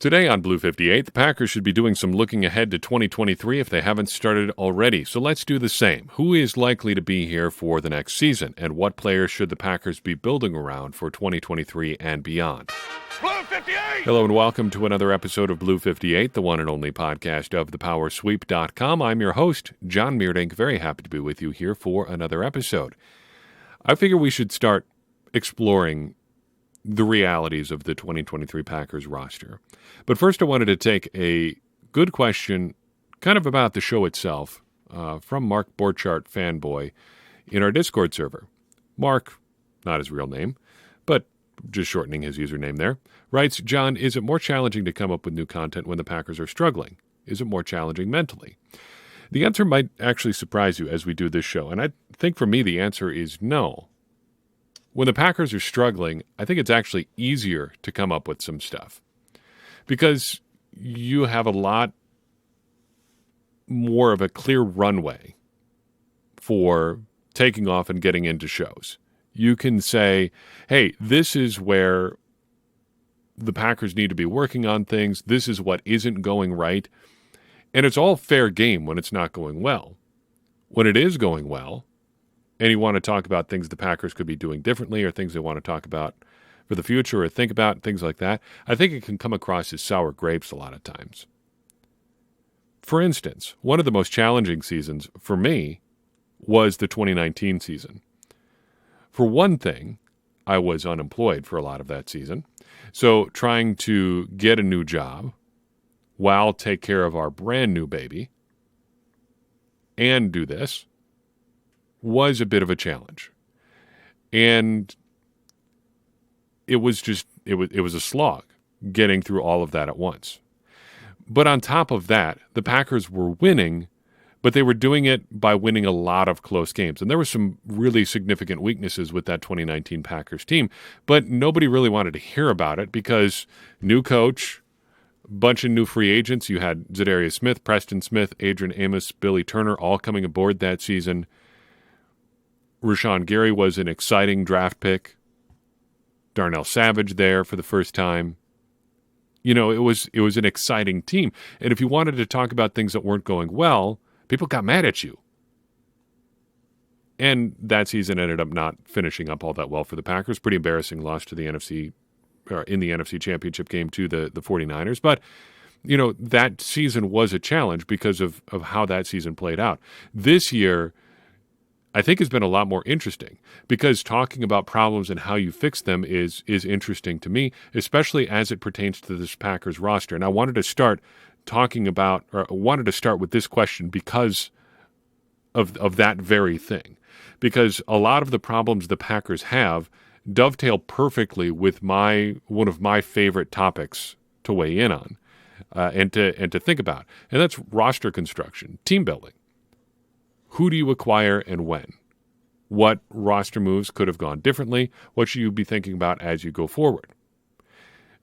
Today on Blue 58, the Packers should be doing some looking ahead to 2023 if they haven't started already. So let's do the same. Who is likely to be here for the next season, and what players should the Packers be building around for 2023 and beyond? Blue 58! Hello and welcome to another episode of Blue 58, the one and only podcast of thepowersweep.com. I'm your host, John Meerdink. Very happy to be with you here for another episode. I figure we should start exploring the realities of the 2023 Packers roster. But first I wanted to take a good question kind of about the show itself from Mark Borchardt Fanboy in our Discord server. Mark, not his real name, but just shortening his username there, writes, John, is it more challenging to come up with new content when the Packers are struggling? Is it more challenging mentally? The answer might actually surprise you as we do this show, and I think for me the answer is no. When the Packers are struggling, I think it's actually easier to come up with some stuff because you have a lot more of a clear runway for taking off and getting into shows. You can say, hey, this is where the Packers need to be working on things. This is what isn't going right. And it's all fair game when it's not going well. When it is going well, and you want to talk about things the Packers could be doing differently or things they want to talk about for the future or think about, things like that, I think it can come across as sour grapes a lot of times. For instance, one of the most challenging seasons for me was the 2019 season. For one thing, I was unemployed for a lot of that season, so trying to get a new job while take care of our brand new baby and do this was a bit of a challenge. And it was a slog getting through all of that at once. But on top of that, the Packers were winning, but they were doing it by winning a lot of close games. And there were some really significant weaknesses with that 2019 Packers team, but nobody really wanted to hear about it because new coach, bunch of new free agents. You had Za'Darius Smith, Preston Smith, Adrian Amos, Billy Turner all coming aboard that season. Rashawn Gary was an exciting draft pick. Darnell Savage there for the first time. You know, it was an exciting team. And if you wanted to talk about things that weren't going well, people got mad at you. And that season ended up not finishing up all that well for the Packers. Pretty embarrassing loss to the NFC, or in the NFC Championship game to the 49ers. But, you know, that season was a challenge because of how that season played out. This year, I think has been a lot more interesting because talking about problems and how you fix them is interesting to me, especially as it pertains to this Packers roster. And I wanted to start with this question because of that very thing. Because a lot of the problems the Packers have dovetail perfectly with one of my favorite topics to weigh in on and to think about. And that's roster construction, team building. Who do you acquire and when? What roster moves could have gone differently? What should you be thinking about as you go forward?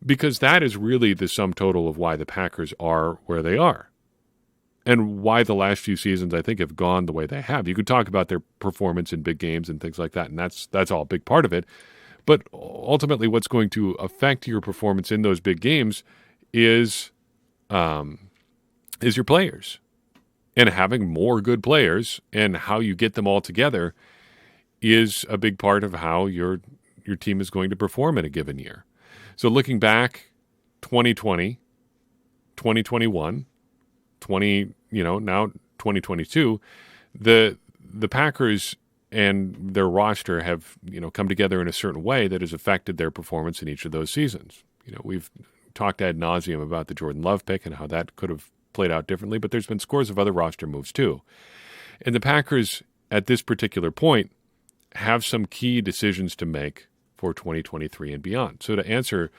Because that is really the sum total of why the Packers are where they are and why the last few seasons, I think, have gone the way they have. You could talk about their performance in big games and things like that, and that's all a big part of it. But ultimately, what's going to affect your performance in those big games is your players. And having more good players and how you get them all together is a big part of how your team is going to perform in a given year. So looking back, 2020, 2021, now 2022, the Packers and their roster have, come together in a certain way that has affected their performance in each of those seasons. We've talked ad nauseum about the Jordan Love pick and how that could have played out differently, but there's been scores of other roster moves too. And the Packers, at this particular point, have some key decisions to make for 2023 and beyond. So to answer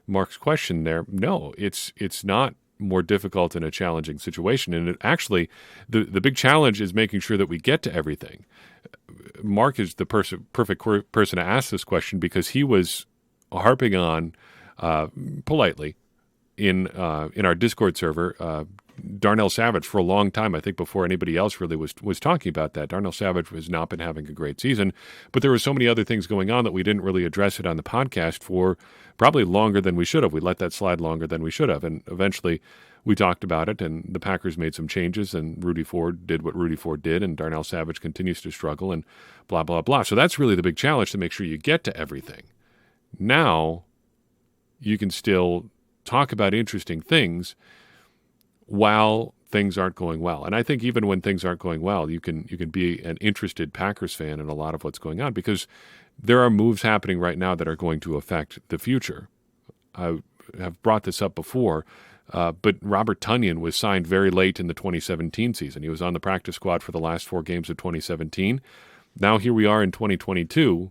Mark's question there, no, it's not more difficult in a challenging situation. And it actually, the big challenge is making sure that we get to everything. Mark is the perfect person to ask this question because he was harping on, politely, in our Discord server Darnell Savage, for a long time, I think before anybody else really was talking about that, Darnell Savage has not been having a great season. But there were so many other things going on that we didn't really address it on the podcast for probably longer than we should have. We let that slide longer than we should have. And eventually we talked about it, and the Packers made some changes, and Rudy Ford did what Rudy Ford did, and Darnell Savage continues to struggle, and blah, blah, blah. So that's really the big challenge, to make sure you get to everything. Now you can still talk about interesting things while things aren't going well. And I think even when things aren't going well, you can be an interested Packers fan in a lot of what's going on, because there are moves happening right now that are going to affect the future. I have brought this up before, but Robert Tonyan was signed very late in the 2017 season. He was on the practice squad for the last 4 games of 2017. Now here we are in 2022,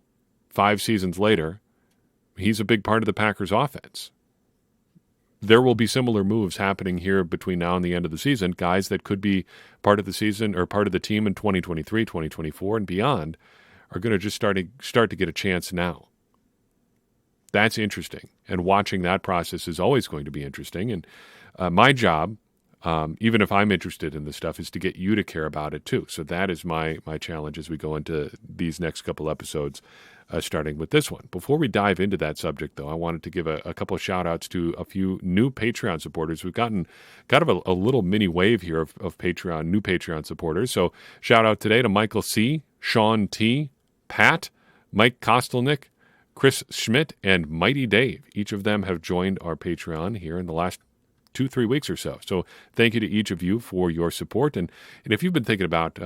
5 seasons later. He's a big part of the Packers offense. There will be similar moves happening here between now and the end of the season. Guys that could be part of the season or part of the team in 2023, 2024, and beyond are going to just start to get a chance now. That's interesting. And watching that process is always going to be interesting. And my job, even if I'm interested in this stuff, is to get you to care about it too. So that is my challenge as we go into these next couple episodes, starting with this one. Before we dive into that subject, though, I wanted to give a couple of shout-outs to a few new Patreon supporters. We've gotten kind of a little mini wave here of Patreon, new Patreon supporters. So shout-out today to Michael C., Sean T., Pat, Mike Kostelnick, Chris Schmidt, and Mighty Dave. Each of them have joined our Patreon here in the last 2-3 weeks or so. So thank you to each of you for your support. And if you've been thinking about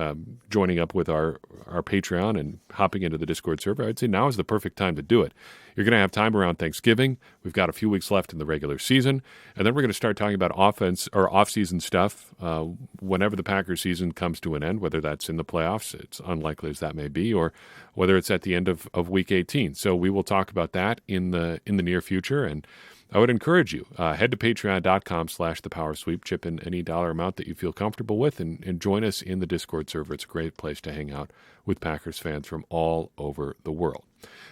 joining up with our Patreon and hopping into the Discord server, I'd say now is the perfect time to do it. You're going to have time around Thanksgiving. We've got a few weeks left in the regular season. And then we're going to start talking about offense or off-season stuff whenever the Packers season comes to an end, whether that's in the playoffs, it's unlikely as that may be, or whether it's at the end of Week 18. So we will talk about that in the near future. And I would encourage you, head to patreon.com/thepowersweep, chip in any dollar amount that you feel comfortable with, and join us in the Discord server. It's a great place to hang out with Packers fans from all over the world.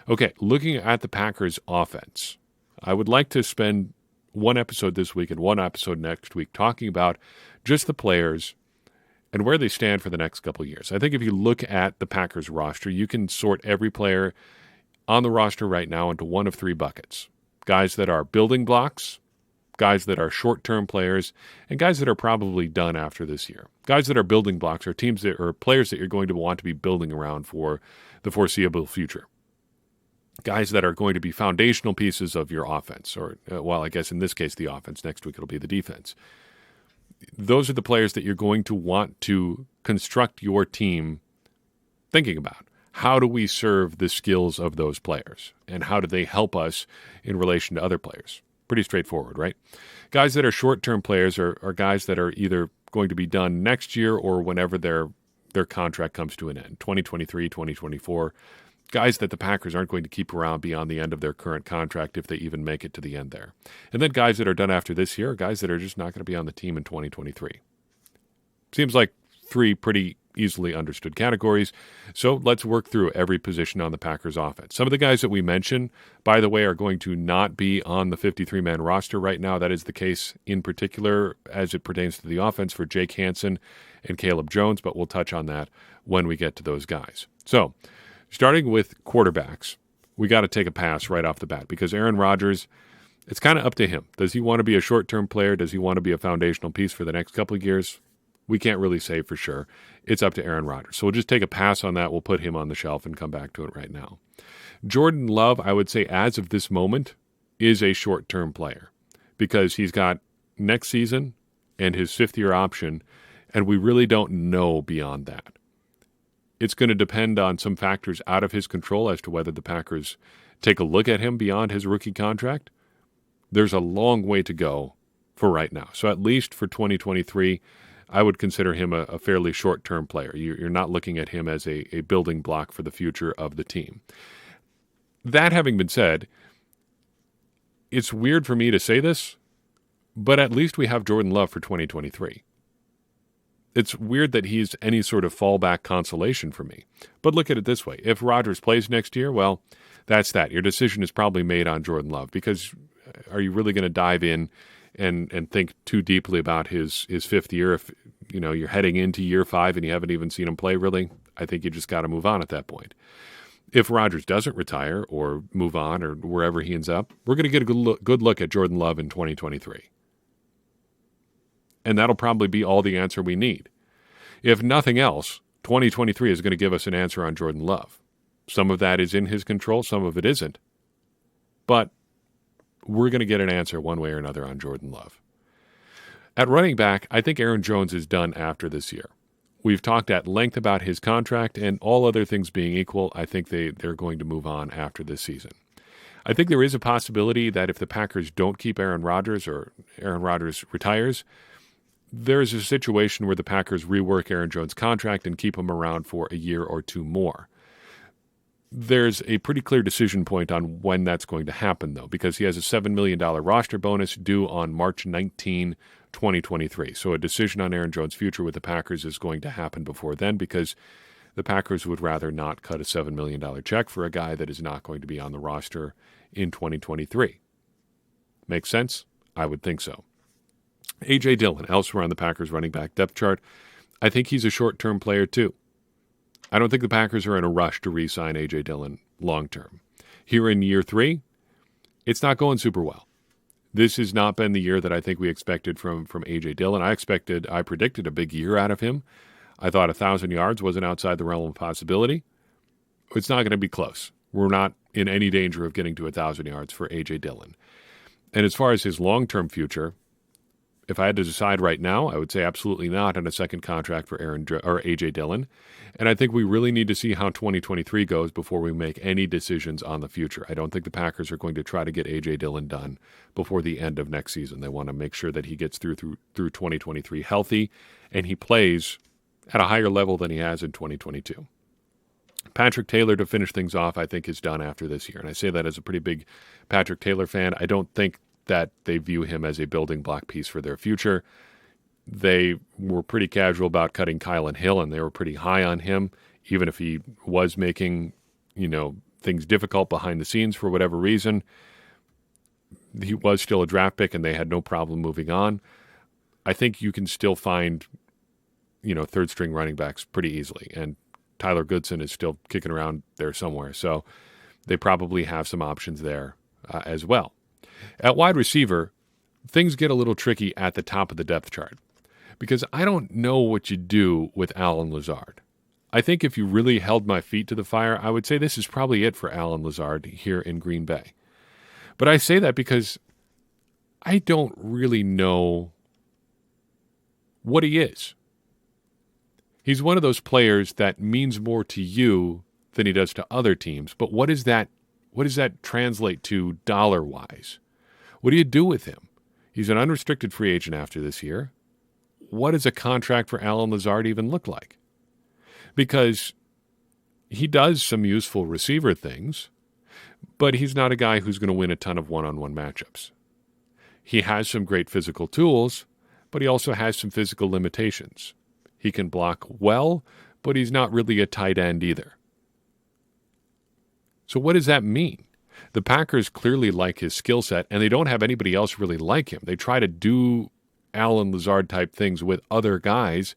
Okay, looking at the Packers offense, I would like to spend one episode this week and one episode next week talking about just the players and where they stand for the next couple of years. I think if you look at the Packers roster, you can sort every player on the roster right now into one of 3 buckets. Guys that are building blocks, guys that are short-term players, and guys that are probably done after this year. Guys that are building blocks are teams that are players that you're going to want to be building around for the foreseeable future. Guys that are going to be foundational pieces of your offense, or, well, I guess in this case, the offense. Next week, it'll be the defense. Those are the players that you're going to want to construct your team thinking about. How do we serve the skills of those players? And how do they help us in relation to other players? Pretty straightforward, right? Guys that are short-term players are guys that are either going to be done next year or whenever their contract comes to an end, 2023, 2024. Guys that the Packers aren't going to keep around beyond the end of their current contract if they even make it to the end there. And then guys that are done after this year are guys that are just not going to be on the team in 2023. Seems like 3 pretty easily understood categories. So let's work through every position on the Packers offense. Some of the guys that we mentioned, by the way, are going to not be on the 53-man roster right now. That is the case in particular as it pertains to the offense for Jake Hansen and Caleb Jones, but we'll touch on that when we get to those guys. So starting with quarterbacks, we got to take a pass right off the bat because Aaron Rodgers, it's kind of up to him. Does he want to be a short-term player? Does he want to be a foundational piece for the next couple of years? We can't really say for sure. It's up to Aaron Rodgers. So we'll just take a pass on that. We'll put him on the shelf and come back to it right now. Jordan Love, I would say as of this moment, is a short-term player because he's got next season and his 5th-year option, and we really don't know beyond that. It's going to depend on some factors out of his control as to whether the Packers take a look at him beyond his rookie contract. There's a long way to go for right now. So at least for 2023, I would consider him a fairly short-term player. You're not looking at him as a building block for the future of the team. That having been said, it's weird for me to say this, but at least we have Jordan Love for 2023. It's weird that he's any sort of fallback consolation for me. But look at it this way. If Rodgers plays next year, well, that's that. Your decision is probably made on Jordan Love because are you really going to dive in and think too deeply about his fifth year. If you're heading into year 5 and you haven't even seen him play really, I think you just got to move on at that point. If Rodgers doesn't retire or move on or wherever he ends up, we're going to get a good look at Jordan Love in 2023. And that'll probably be all the answer we need. If nothing else, 2023 is going to give us an answer on Jordan Love. Some of that is in his control, some of it isn't. But we're going to get an answer one way or another on Jordan Love. At running back, I think Aaron Jones is done after this year. We've talked at length about his contract, and all other things being equal, I think they're going to move on after this season. I think there is a possibility that if the Packers don't keep Aaron Rodgers or Aaron Rodgers retires, there's a situation where the Packers rework Aaron Jones' contract and keep him around for a year or two more. There's a pretty clear decision point on when that's going to happen, though, because he has a $7 million roster bonus due on March 19, 2023. So a decision on Aaron Jones' future with the Packers is going to happen before then, because the Packers would rather not cut a $7 million check for a guy that is not going to be on the roster in 2023. Make sense? I would think so. A.J. Dillon, elsewhere on the Packers running back depth chart, I think he's a short-term player too. I don't think the Packers are in a rush to re-sign A.J. Dillon long-term. Here in year 3, it's not going super well. This has not been the year that I think we expected from A.J. Dillon. I predicted a big year out of him. I thought 1,000 yards wasn't outside the realm of possibility. It's not going to be close. We're not in any danger of getting to 1,000 yards for A.J. Dillon. And as far as his long-term future, if I had to decide right now, I would say absolutely not on a second contract for A.J. Dillon. And I think we really need to see how 2023 goes before we make any decisions on the future. I don't think the Packers are going to try to get A.J. Dillon done before the end of next season. They want to make sure that he gets through 2023 healthy and he plays at a higher level than he has in 2022. Patrick Taylor, to finish things off, I think is done after this year. And I say that as a pretty big Patrick Taylor fan. I don't think that they view him as a building block piece for their future. They were pretty casual about cutting Kylan Hill, and they were pretty high on him, even if he was making, things difficult behind the scenes for whatever reason. He was still a draft pick, and they had no problem moving on. I think you can still find, third-string running backs pretty easily, and Tyler Goodson is still kicking around there somewhere, so they probably have some options there as well. At wide receiver, things get a little tricky at the top of the depth chart because I don't know what you do with Allen Lazard. I think if you really held my feet to the fire, I would say this is probably it for Allen Lazard here in Green Bay. But I say that because I don't really know what he is. He's one of those players that means more to you than he does to other teams. But what does that translate to dollar-wise? What do you do with him? He's an unrestricted free agent after this year. What does a contract for Allen Lazard even look like? Because he does some useful receiver things, but he's not a guy who's going to win a ton of one-on-one matchups. He has some great physical tools, but he also has some physical limitations. He can block well, but he's not really a tight end either. So what does that mean? The Packers clearly like his skill set, and they don't have anybody else really like him. They try to do Allen Lazard type things with other guys,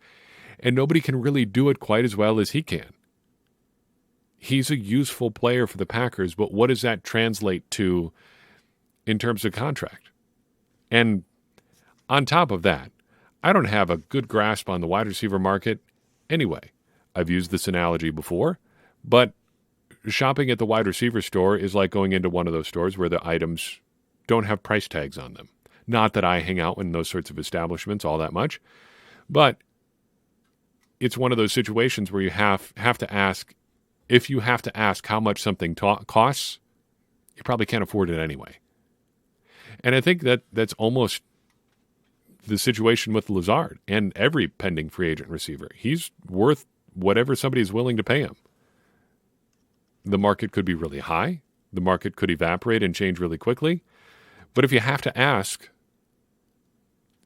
and nobody can really do it quite as well as he can. He's a useful player for the Packers, but what does that translate to in terms of contract? And on top of that, I don't have a good grasp on the wide receiver market anyway. I've used this analogy before, but shopping at the wide receiver store is like going into one of those stores where the items don't have price tags on them. Not that I hang out in those sorts of establishments all that much, but it's one of those situations where you have to ask, if you have to ask how much something costs, you probably can't afford it anyway. And I think that's almost the situation with Lazard and every pending free agent receiver. He's worth whatever somebody is willing to pay him. The market could be really high. The market could evaporate and change really quickly. But if you have to ask,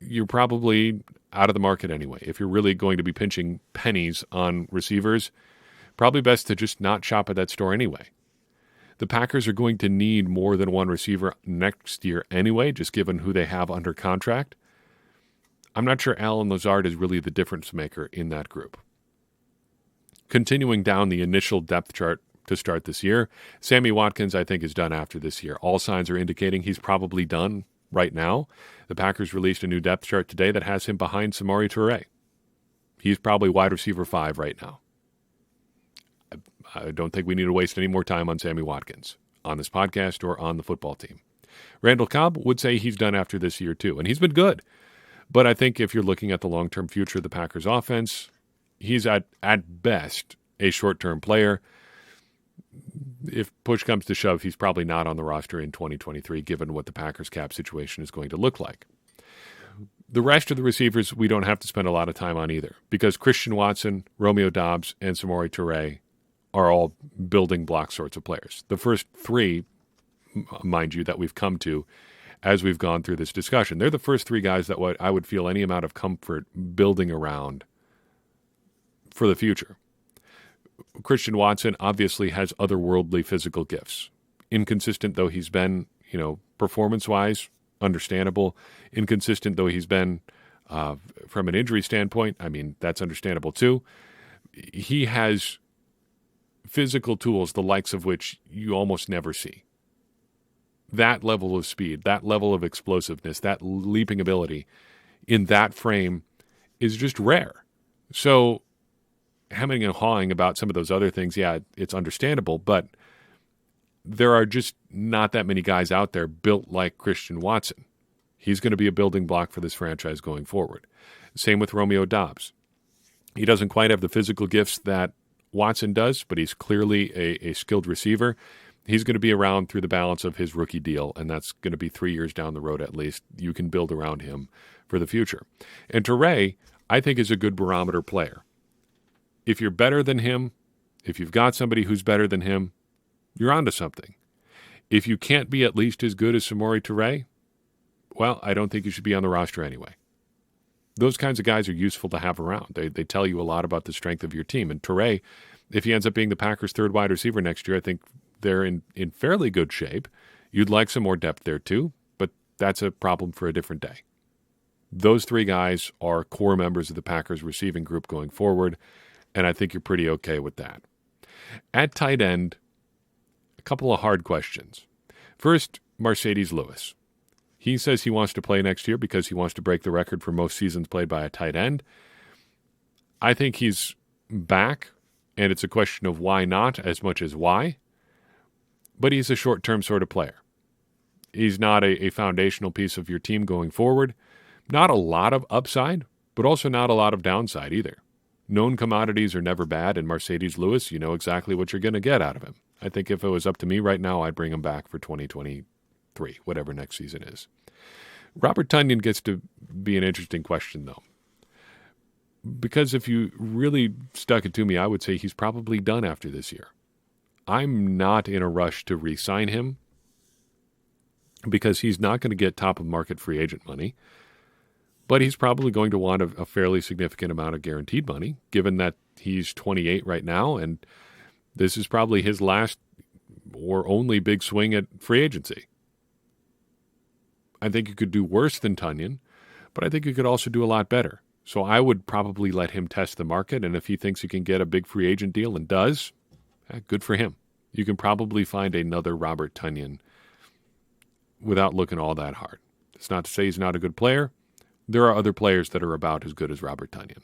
you're probably out of the market anyway. If you're really going to be pinching pennies on receivers, probably best to just not shop at that store anyway. The Packers are going to need more than one receiver next year anyway, just given who they have under contract. I'm not sure Allen Lazard is really the difference maker in that group. Continuing down the initial depth chart to start this year, Sammy Watkins, I think, is done after this year. All signs are indicating he's probably done right now. The Packers released a new depth chart today that has him behind Samori Toure. He's probably wide receiver 5 right now. I don't think we need to waste any more time on Sammy Watkins on this podcast or on the football team. Randall Cobb would say he's done after this year too, and he's been good. But I think if you're looking at the long-term future of the Packers offense, he's at best a short-term player. If push comes to shove, he's probably not on the roster in 2023, given what the Packers cap situation is going to look like. The rest of the receivers, we don't have to spend a lot of time on either, because Christian Watson, Romeo Doubs, and Samori Toure are all building block sorts of players. The first 3, mind you, that we've come to as we've gone through this discussion, they're the first 3 guys that I would feel any amount of comfort building around for the future. Christian Watson obviously has otherworldly physical gifts. Inconsistent though he's been, performance-wise, understandable. Inconsistent though he's been from an injury standpoint, that's understandable too. He has physical tools, the likes of which you almost never see. That level of speed, that level of explosiveness, that leaping ability in that frame is just rare. So hemming and hawing about some of those other things, yeah, it's understandable, but there are just not that many guys out there built like Christian Watson. He's going to be a building block for this franchise going forward. Same with Romeo Doubs. He doesn't quite have the physical gifts that Watson does, but he's clearly a skilled receiver. He's going to be around through the balance of his rookie deal, and that's going to be 3 years down the road at least. You can build around him for the future. And Toure, I think, is a good barometer player. If you're better than him, if you've got somebody who's better than him, you're onto something. If you can't be at least as good as Samori Toure, well, I don't think you should be on the roster anyway. Those kinds of guys are useful to have around. They tell you a lot about the strength of your team. And Toure, if he ends up being the Packers' 3rd wide receiver next year, I think they're in fairly good shape. You'd like some more depth there too, but that's a problem for a different day. Those 3 guys are core members of the Packers receiving group going forward, and I think you're pretty okay with that. At tight end, a couple of hard questions. First, Mercedes Lewis. He says he wants to play next year because he wants to break the record for most seasons played by a tight end. I think he's back, and it's a question of why not as much as why. But he's a short-term sort of player. He's not a foundational piece of your team going forward. Not a lot of upside, but also not a lot of downside either. Known commodities are never bad, and Mercedes Lewis, you know exactly what you're going to get out of him. I think if it was up to me right now, I'd bring him back for 2023, whatever next season is. Robert Tonyan gets to be an interesting question, though. Because if you really stuck it to me, I would say he's probably done after this year. I'm not in a rush to re-sign him because he's not going to get top-of-market free agent money. But he's probably going to want a fairly significant amount of guaranteed money, given that he's 28 right now, and this is probably his last or only big swing at free agency. I think you could do worse than Tonyan, but I think you could also do a lot better. So I would probably let him test the market, and if he thinks he can get a big free agent deal and does, good for him. You can probably find another Robert Tonyan without looking all that hard. It's not to say he's not a good player. There are other players that are about as good as Robert Tonyan.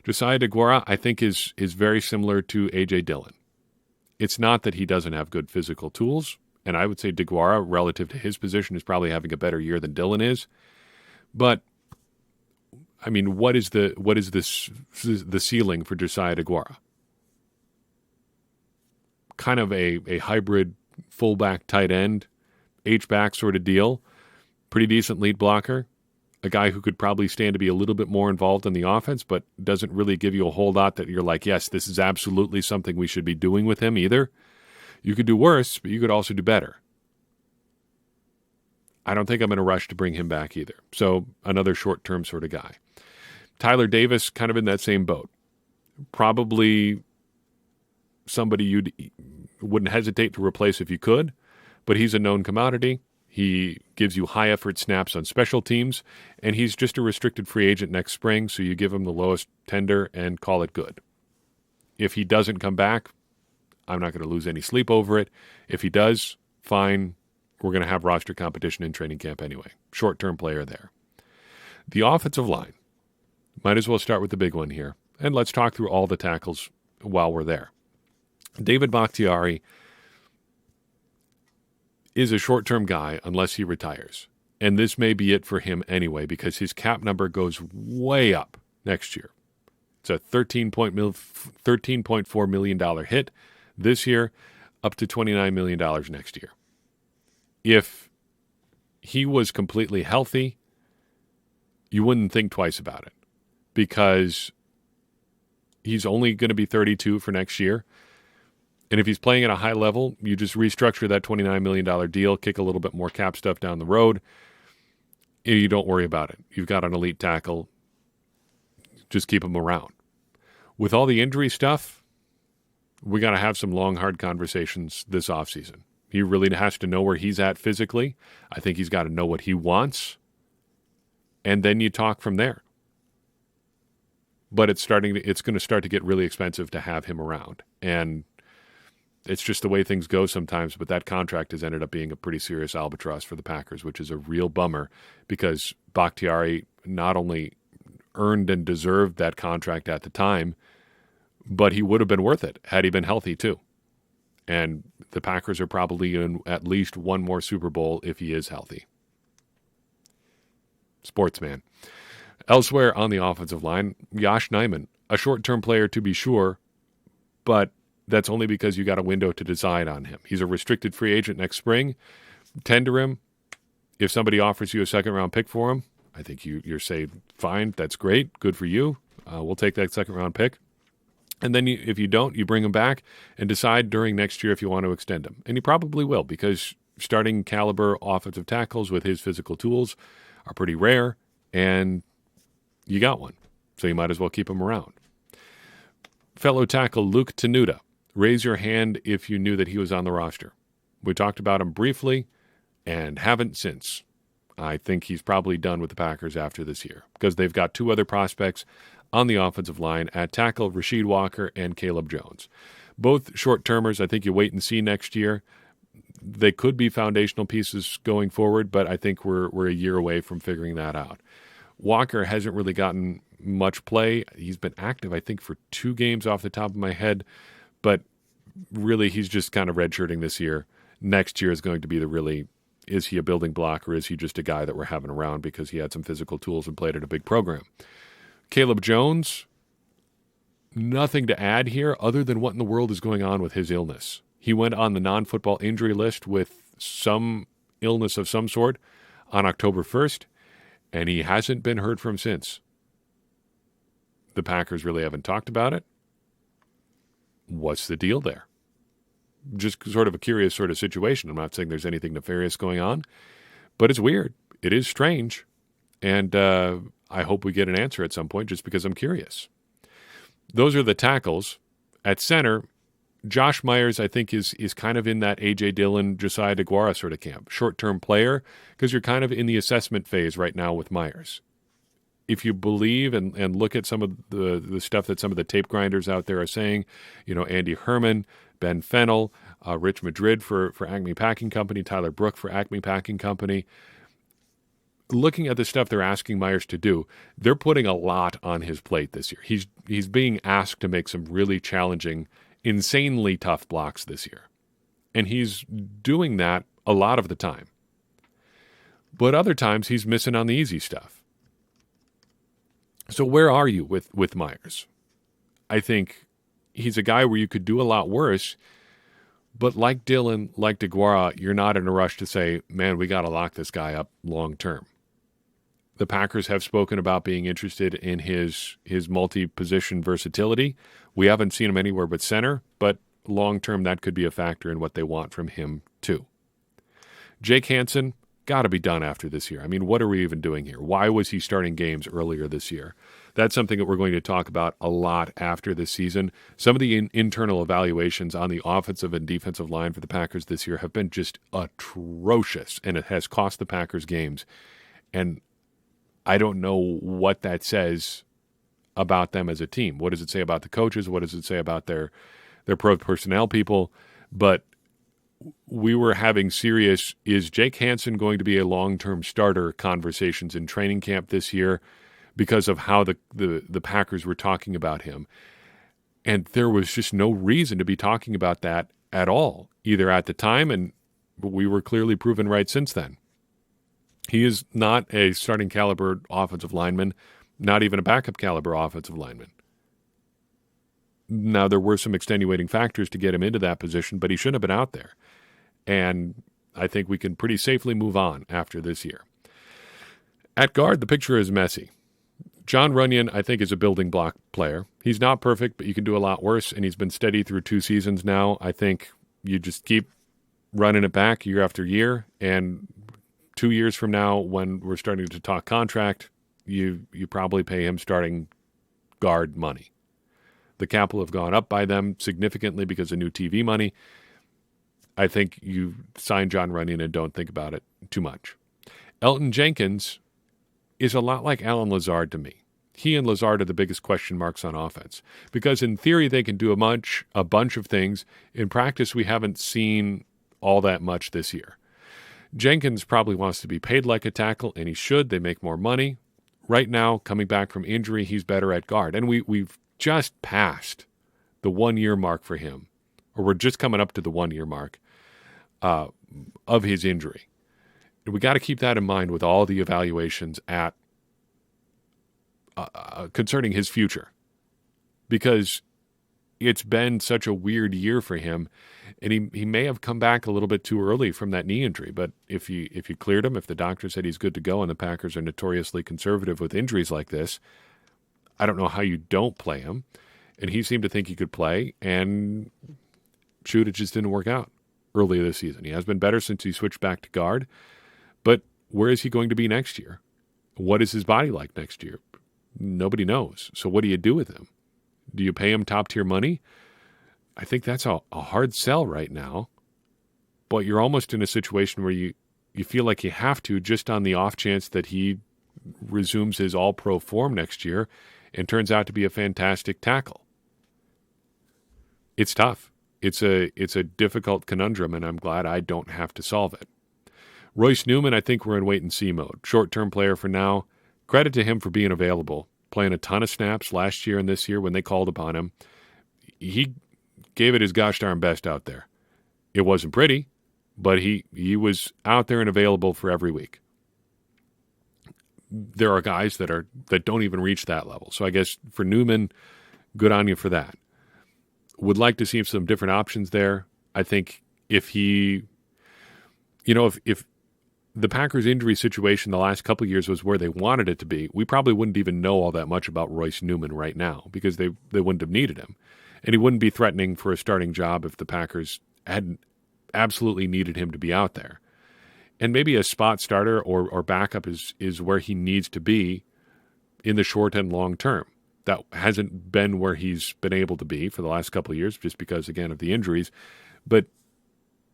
Josiah DeGuara, I think, is very similar to A.J. Dillon. It's not that he doesn't have good physical tools, and I would say DeGuara, relative to his position, is probably having a better year than Dillon is. But, I mean, what is the ceiling for Josiah DeGuara? Kind of a hybrid fullback tight end, H-back sort of deal. Pretty decent lead blocker. A guy who could probably stand to be a little bit more involved in the offense, but doesn't really give you a whole lot that you're like, yes, this is absolutely something we should be doing with him either. You could do worse, but you could also do better. I don't think I'm in a rush to bring him back either. So another short-term sort of guy. Tyler Davis, kind of in that same boat. Probably somebody you'd wouldn't hesitate to replace if you could, but he's a known commodity. He gives you high-effort snaps on special teams, and he's just a restricted free agent next spring, so you give him the lowest tender and call it good. If he doesn't come back, I'm not going to lose any sleep over it. If he does, fine. We're going to have roster competition in training camp anyway. Short-term player there. The offensive line. Might as well start with the big one here, and let's talk through all the tackles while we're there. David Bakhtiari is a short-term guy unless he retires. And this may be it for him anyway because his cap number goes way up next year. It's a $13.4 million hit this year, up to $29 million next year. If he was completely healthy, you wouldn't think twice about it because he's only going to be 32 for next year. And if he's playing at a high level, you just restructure that $29 million deal, kick a little bit more cap stuff down the road, and you don't worry about it. You've got an elite tackle. Just keep him around. With all the injury stuff, we got to have some long, hard conversations this offseason. He really has to know where he's at physically. I think he's got to know what he wants. And then you talk from there. But it's going to start to get really expensive to have him around. And it's just the way things go sometimes, but that contract has ended up being a pretty serious albatross for the Packers, which is a real bummer because Bakhtiari not only earned and deserved that contract at the time, but he would have been worth it had he been healthy too. And the Packers are probably in at least one more Super Bowl if he is healthy. Sportsman. Elsewhere on the offensive line, Yosh Nijman, a short-term player to be sure, but that's only because you got a window to decide on him. He's a restricted free agent next spring. Tender him. If somebody offers you a second-round pick for him, I think you're saying, fine, that's great, good for you. We'll take that second-round pick. And then if you don't, you bring him back and decide during next year if you want to extend him. And you probably will because starting caliber offensive tackles with his physical tools are pretty rare, and you got one. So you might as well keep him around. Fellow tackle Luke Tenuta. Raise your hand if you knew that he was on the roster. We talked about him briefly and haven't since. I think he's probably done with the Packers after this year because they've got two other prospects on the offensive line at tackle, Rasheed Walker and Caleb Jones. Both short-termers. I think you wait and see next year. They could be foundational pieces going forward, but I think we're a year away from figuring that out. Walker hasn't really gotten much play. He's been active, I think, for 2 games off the top of my head. But really, he's just kind of redshirting this year. Next year is going to be is he a building block or is he just a guy that we're having around because he had some physical tools and played at a big program? Caleb Jones, nothing to add here other than what in the world is going on with his illness. He went on the non-football injury list with some illness of some sort on October 1st, and he hasn't been heard from since. The Packers really haven't talked about it. What's the deal there? Just sort of a curious sort of situation. I'm not saying there's anything nefarious going on, but it's weird. It is strange. And I hope we get an answer at some point just because I'm curious. Those are the tackles. At center, Josh Myers, I think, is kind of in that A.J. Dillon, Josiah DeGuara sort of camp. Short-term player because you're kind of in the assessment phase right now with Myers. If you believe and look at some of the stuff that some of the tape grinders out there are saying, Andy Herman, Ben Fennell, Rich Madrid for Acme Packing Company, Tyler Brook for Acme Packing Company, looking at the stuff they're asking Myers to do, they're putting a lot on his plate this year. He's being asked to make some really challenging, insanely tough blocks this year. And he's doing that a lot of the time. But other times he's missing on the easy stuff. So where are you with Myers? I think he's a guy where you could do a lot worse, but like Dillon, like DeGuara, you're not in a rush to say, man, we got to lock this guy up long term. The Packers have spoken about being interested in his multi-position versatility. We haven't seen him anywhere but center, but long term that could be a factor in what they want from him too. Jake Hansen, got to be done after this year. I mean, what are we even doing here? Why was he starting games earlier this year? That's something that we're going to talk about a lot after this season. Some of the internal evaluations on the offensive and defensive line for the Packers this year have been just atrocious, and it has cost the Packers games. And I don't know what that says about them as a team. What does it say about the coaches? What does it say about their pro personnel people? But we were having serious, is Jake Hansen going to be a long-term starter conversations in training camp this year because of how the Packers were talking about him. And there was just no reason to be talking about that at all, either at the time, and we were clearly proven right since then. He is not a starting caliber offensive lineman, not even a backup caliber offensive lineman. Now, there were some extenuating factors to get him into that position, but he shouldn't have been out there. And I think we can pretty safely move on after this year. At guard, the picture is messy. Jon Runyan, I think, is a building block player. He's not perfect, but you can do a lot worse, and he's been steady through 2 seasons now. I think you just keep running it back year after year, and 2 years from now, when we're starting to talk contract, you probably pay him starting guard money. The cap will have gone up by them significantly because of new TV money. I think you sign Jon Runyan and don't think about it too much. Elgton Jenkins is a lot like Allen Lazard to me. He and Lazard are the biggest question marks on offense because in theory they can do a bunch of things. In practice, we haven't seen all that much this year. Jenkins probably wants to be paid like a tackle, and he should. They make more money. Right now, coming back from injury, he's better at guard. And we've just passed the 1-year mark for him, or we're just coming up to the 1-year mark of his injury. We got to keep that in mind with all the evaluations at concerning his future, because it's been such a weird year for him, and he may have come back a little bit too early from that knee injury. But if you cleared him, if the doctor said he's good to go, and the Packers are notoriously conservative with injuries like this, I don't know how you don't play him. And he seemed to think he could play, and shoot, it just didn't work out earlier this season. He has been better since he switched back to guard, but where is he going to be next year? What is his body like next year? Nobody knows. So what do you do with him? Do you pay him top-tier money? I think that's a hard sell right now, but you're almost in a situation where you feel like you have to, just on the off chance that he resumes his all-pro form next year and turns out to be a fantastic tackle. It's tough. It's a difficult conundrum, and I'm glad I don't have to solve it. Royce Newman, I think we're in wait-and-see mode. Short-term player for now. Credit to him for being available, playing a ton of snaps last year and this year when they called upon him. He gave it his gosh darn best out there. It wasn't pretty, but he was out there and available for every week. There are guys that don't even reach that level. So I guess for Newman, good on you for that. Would like to see some different options there. I think if the Packers' injury situation the last couple of years was where they wanted it to be, we probably wouldn't even know all that much about Royce Newman right now because they wouldn't have needed him. And he wouldn't be threatening for a starting job if the Packers hadn't absolutely needed him to be out there. And maybe a spot starter or backup is where he needs to be in the short and long term. That hasn't been where he's been able to be for the last couple of years just because, again, of the injuries. But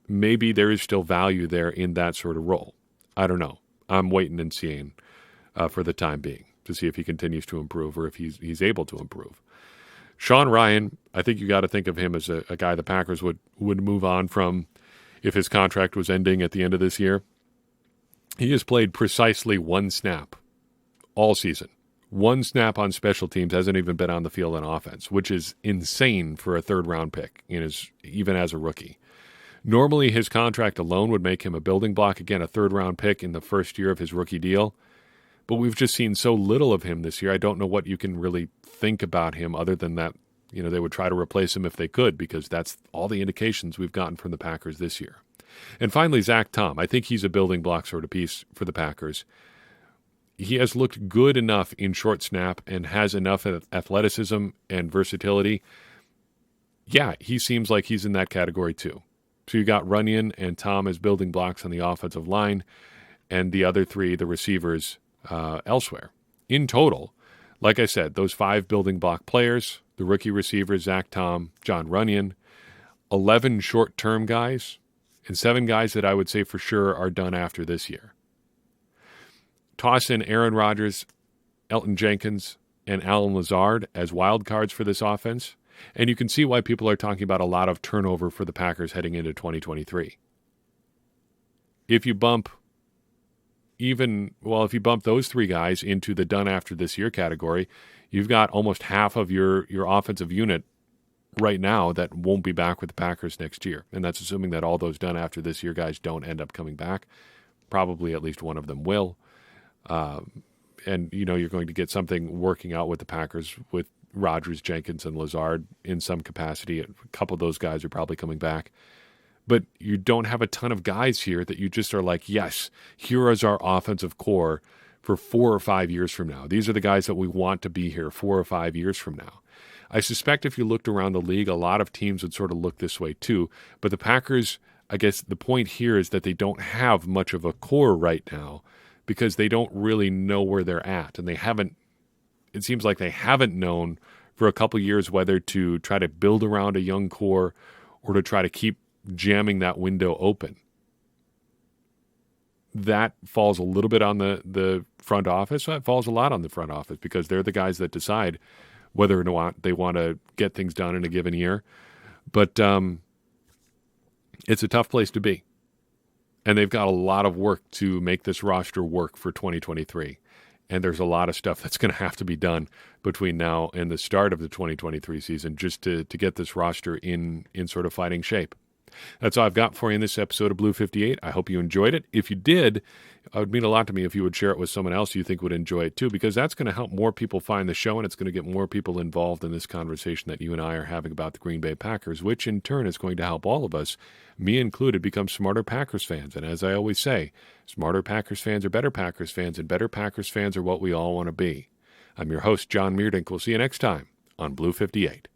maybe there is still value there in that sort of role. I don't know. I'm waiting and seeing for the time being to see if he continues to improve or if he's able to improve. Sean Rhyan, I think you got to think of him as a guy the Packers would move on from if his contract was ending at the end of this year. He has played precisely 1 snap all season. 1 snap on special teams, hasn't even been on the field on offense, which is insane for a third-round pick even as a rookie. Normally, his contract alone would make him a building block, again, a third-round pick in the first year of his rookie deal. But we've just seen so little of him this year. I don't know what you can really think about him other than that, they would try to replace him if they could because that's all the indications we've gotten from the Packers this year. And finally, Zach Tom. I think he's a building block sort of piece for the Packers. He has looked good enough in short snap and has enough athleticism and versatility. Yeah, he seems like he's in that category too. So you got Runyan and Tom as building blocks on the offensive line, and the other 3, the receivers, elsewhere. In total, Like I said, those 5 building block players, the rookie receivers, Zach Tom, John Runyon, 11 short-term guys, and 7 guys that I would say for sure are done after this year. Toss in Aaron Rodgers, Elton Jenkins, and Allen Lazard as wild cards for this offense, and you can see why people are talking about a lot of turnover for the Packers heading into 2023. If you bump those 3 guys into the done after this year category, you've got almost half of your offensive unit right now that won't be back with the Packers next year. And that's assuming that all those done after this year guys don't end up coming back. Probably at least one of them will. And, you're going to get something working out with the Packers with Rodgers, Jenkins, and Lazard in some capacity. A couple of those guys are probably coming back. But you don't have a ton of guys here that you just are like, yes, here is our offensive core for 4 or 5 years from now. These are the guys that we want to be here 4 or 5 years from now. I suspect if you looked around the league, a lot of teams would sort of look this way too. But the Packers, I guess the point here is that they don't have much of a core right now because they don't really know where they're at. And it seems like they haven't known for a couple years whether to try to build around a young core or to try to keep jamming that window open. That falls a little bit on the front office. That falls a lot on the front office because they're the guys that decide whether or not they want to get things done in a given year. But it's a tough place to be. And they've got a lot of work to make this roster work for 2023. And there's a lot of stuff that's going to have to be done between now and the start of the 2023 season just to get this roster in sort of fighting shape. That's all I've got for you in this episode of Blue 58. I hope you enjoyed it. If you did, it would mean a lot to me if you would share it with someone else you think would enjoy it too, because that's going to help more people find the show, and it's going to get more people involved in this conversation that you and I are having about the Green Bay Packers, which in turn is going to help all of us, me included, become smarter Packers fans. And as I always say, smarter Packers fans are better Packers fans, and better Packers fans are what we all want to be. I'm your host, John Meerdink. We'll see you next time on Blue 58.